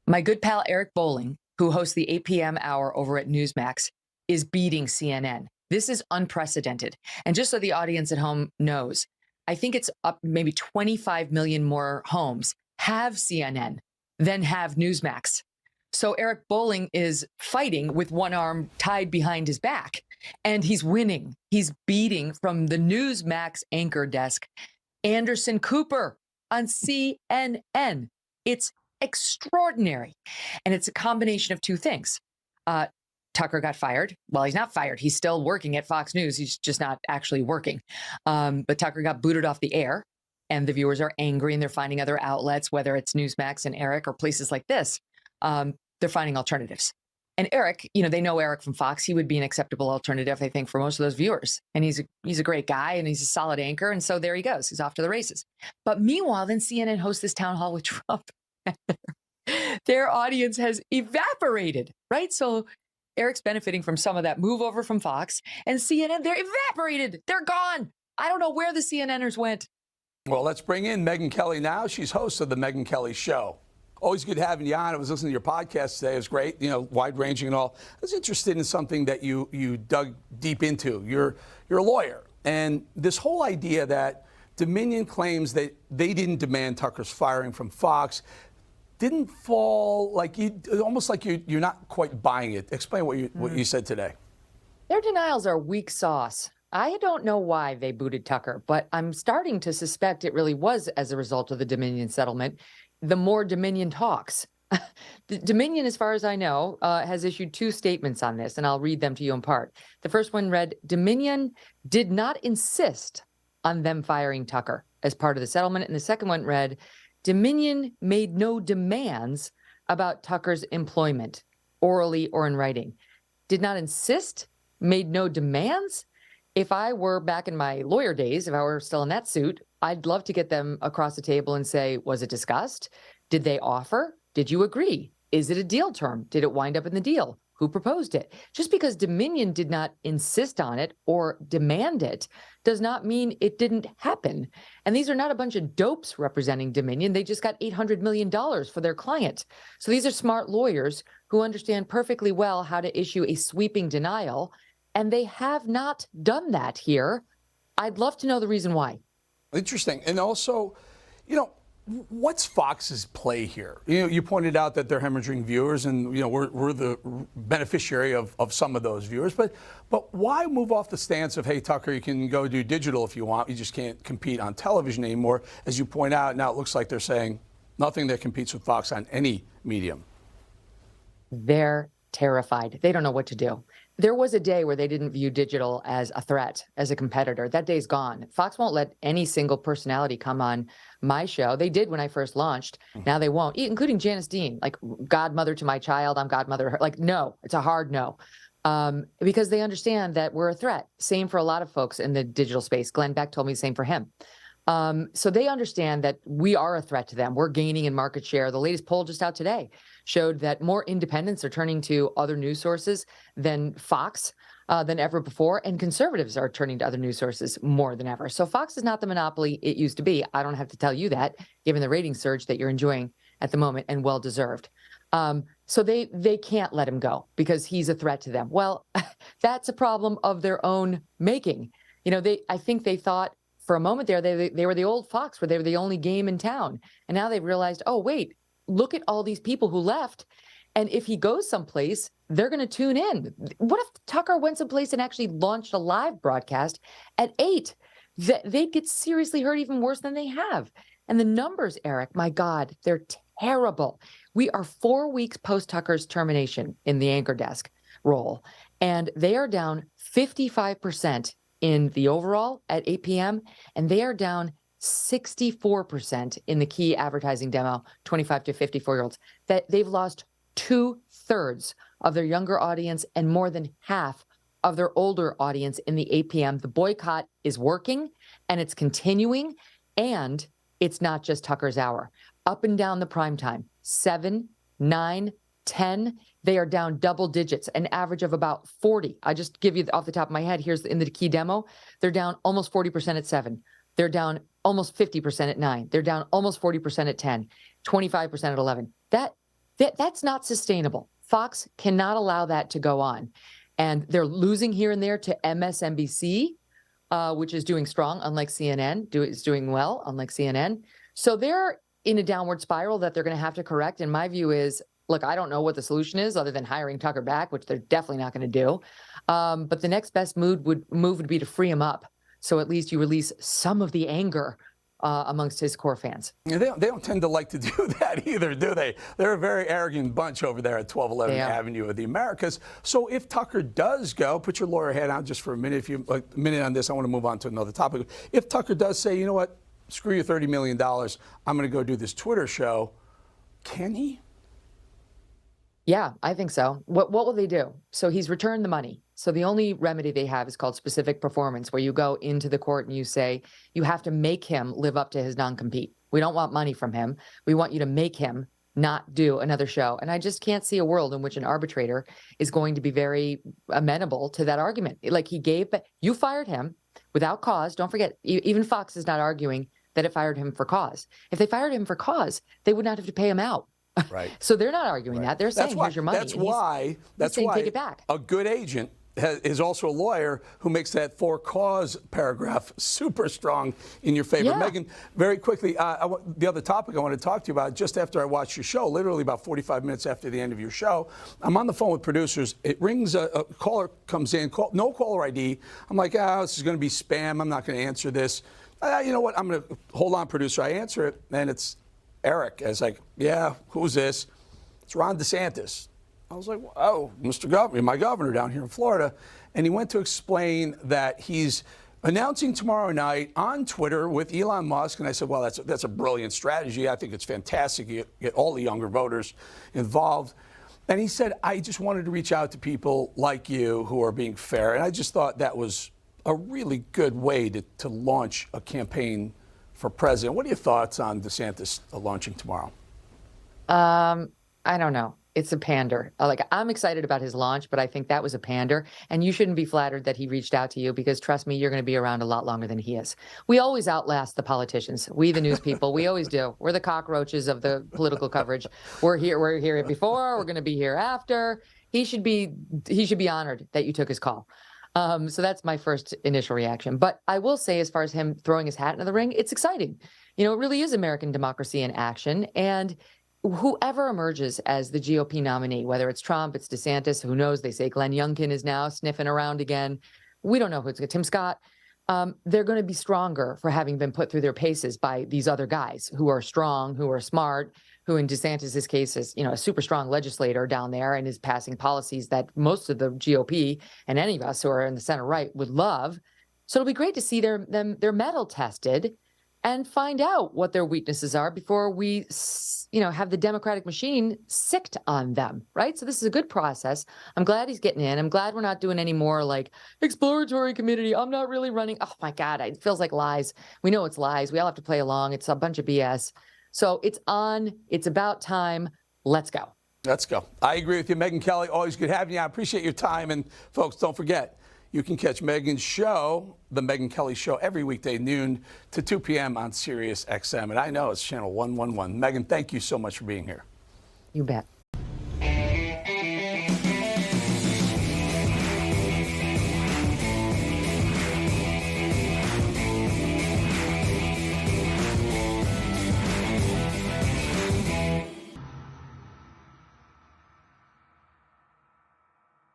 My good pal Eric Bolling, who hosts the 8 p.m. hour over at Newsmax, is beating CNN. This is unprecedented. And just so the audience at home knows, I think it's up maybe 25 million more homes have CNN than have Newsmax. So Eric Bolling is fighting with one arm tied behind his back, and he's winning. He's beating from the Newsmax anchor desk, Anderson Cooper on CNN. It's extraordinary. And it's a combination of two things. Tucker got fired. Well, he's not fired. He's still working at Fox News. He's just not actually working. But Tucker got booted off the air, and the viewers are angry, and they're finding other outlets, whether it's Newsmax and Eric or places like this. They're finding alternatives. And Eric, they know Eric from Fox. He would be an acceptable alternative, I think, for most of those viewers. And he's a great guy, and he's a solid anchor. And so there he goes. He's off to the races. But meanwhile, then CNN hosts this town hall with Trump. Their audience has evaporated, right? So Eric's benefiting from some of that move over from Fox, and CNN, they're evaporated. They're gone. I don't know where the CNNers went. Well, let's bring in Megyn Kelly now. She's host of the Megyn Kelly Show. Always good having you on. I was listening to your podcast today. It was great, wide-ranging and all. I was interested in something that you dug deep into. You're a lawyer, and this whole idea that Dominion claims that they didn't demand Tucker's firing from Fox didn't fall almost like you're not quite buying it. Explain what you said today. Their denials are weak sauce. I don't know why they booted Tucker, but I'm starting to suspect it really was as a result of the Dominion settlement. The more Dominion talks. The Dominion, as far as I know, has issued two statements on this, and I'll read them to you in part. The first one read, Dominion did not insist on them firing Tucker as part of the settlement. And the second one read, Dominion made no demands about Tucker's employment, orally or in writing. Did not insist, made no demands. If I were back in my lawyer days, if I were still in that suit, I'd love to get them across the table and say, was it discussed? Did they offer? Did you agree? Is it a deal term? Did it wind up in the deal? Who proposed it? Just because Dominion did not insist on it or demand it does not mean it didn't happen. And these are not a bunch of dopes representing Dominion. They just got $800 million for their client. So these are smart lawyers who understand perfectly well how to issue a sweeping denial. And they have not done that here. I'd love to know the reason why. Interesting. And also, what's Fox's play here? You pointed out that they're hemorrhaging viewers, and we're the beneficiary of some of those viewers. But why move off the stance of, hey, Tucker, you can go do digital if you want. You just can't compete on television anymore. As you point out, now it looks like they're saying nothing that competes with Fox on any medium. They're terrified. They don't know what to do. There was a day where they didn't view digital as a threat, as a competitor. That day's gone. Fox won't let any single personality come on my show. They did when I first launched. Now they won't, including Janice Dean, like godmother to my child. I'm godmother to her. Like, no, it's a hard no. Because they understand that we're a threat. Same for a lot of folks in the digital space. Glenn Beck told me the same for him. So they understand that we are a threat to them. We're gaining in market share. The latest poll just out today showed that more independents are turning to other news sources than Fox than ever before, and conservatives are turning to other news sources more than ever. So Fox is not the monopoly it used to be. I don't have to tell you that, given the rating surge that you're enjoying at the moment, and well-deserved. So they can't let him go because he's a threat to them. Well, that's a problem of their own making. I think they thought, for a moment there, they were the old Fox, where they were the only game in town. And now they've realized, oh, wait, look at all these people who left. And if he goes someplace, they're going to tune in. What if Tucker went someplace and actually launched a live broadcast at 8? They'd get seriously hurt, even worse than they have. And the numbers, Eric, my God, they're terrible. We are 4 weeks post Tucker's termination in the anchor desk role, and they are down 55% in the overall at 8 p.m., and they are down 64% in the key advertising demo, 25 to 54-year-olds, that they've lost 2/3 of their younger audience and more than half of their older audience in the 8 p.m. The boycott is working, and it's continuing, and it's not just Tucker's hour. Up and down the prime time, 7, 9, 10, they are down double digits, an average of about 40. I just give you off the top of my head, here's in the key demo, they're down almost 40% at 7. They're down almost 50% at 9. They're down almost 40% at 10, 25% at 11. That's not sustainable. Fox cannot allow that to go on. And they're losing here and there to MSNBC, which is doing strong, unlike CNN, is doing well, unlike CNN. So they're in a downward spiral that they're going to have to correct. And my view is, look, I don't know what the solution is other than hiring Tucker back, which they're definitely not going to do. But the next best move would be to free him up. So at least you release some of the anger amongst his core fans. Yeah, they don't tend to like to do that either, do they? They're a very arrogant bunch over there at 1211 Avenue of the Americas. So if Tucker does go, put your lawyer hat on just for a minute. If you a minute on this, I want to move on to another topic. If Tucker does say, you know what, screw your $30 million, I'm going to go do this Twitter show, can he? Yeah, I think so. What will they do? So he's returned the money. So the only remedy they have is called specific performance, where you go into the court and you say, you have to make him live up to his non-compete. We don't want money from him. We want you to make him not do another show. And I just can't see a world in which an arbitrator is going to be very amenable to that argument. Like you fired him without cause. Don't forget, even Fox is not arguing that it fired him for cause. If they fired him for cause, they would not have to pay him out. Right. So they're not arguing that. They're saying, here's your money. That's why take it back. A good agent is also a lawyer who makes that for cause paragraph super strong in your favor. Yeah. Megyn, very quickly, the other topic I want to talk to you about, just after I watched your show, literally about 45 minutes after the end of your show, I'm on the phone with producers. It rings, a caller comes in, no caller ID. I'm like, this is going to be spam. I'm not going to answer this. You know what? I'm going to hold on, producer. I answer it, and it's Eric. I was like, yeah, who's this? It's Ron DeSantis. I was like, oh, Mr. Governor, my governor down here in Florida. And he went to explain that he's announcing tomorrow night on Twitter with Elon Musk. And I said, well, that's a brilliant strategy. I think it's fantastic. You get all the younger voters involved. And he said, I just wanted to reach out to people like you who are being fair. And I just thought that was a really good way to launch a campaign for president. What are your thoughts on DeSantis launching tomorrow? I don't know. It's a pander. I'm excited about his launch, but I think that was a pander. And you shouldn't be flattered that he reached out to you, because trust me, you're going to be around a lot longer than he is. We always outlast the politicians. We, the news people, we always do. We're the cockroaches of the political coverage. We're here before. We're going to be here after. He should be honored that you took his call. So that's my first initial reaction. But I will say, as far as him throwing his hat into the ring, it's exciting. You know, it really is American democracy in action. And whoever emerges as the GOP nominee, whether it's Trump, it's DeSantis, who knows? They say Glenn Youngkin is now sniffing around again. We don't know who it's Tim Scott. They're going to be stronger for having been put through their paces by these other guys who are strong, who are smart, who in DeSantis's case is, a super strong legislator down there and is passing policies that most of the GOP and any of us who are in the center right would love. So it'll be great to see their mettle tested and find out what their weaknesses are before we, have the Democratic machine sicked on them, right? So this is a good process. I'm glad he's getting in. I'm glad we're not doing any more like exploratory committee. I'm not really running. Oh my God, it feels like lies. We know it's lies. We all have to play along. It's a bunch of BS. So it's on. It's about time. Let's go. Let's go. I agree with you, Megyn Kelly. Always good having you. I appreciate your time. And folks, don't forget, you can catch Megyn's show, The Megyn Kelly Show, every weekday noon to 2 p.m. on Sirius XM. And I know it's channel 111. Megyn, thank you so much for being here. You bet.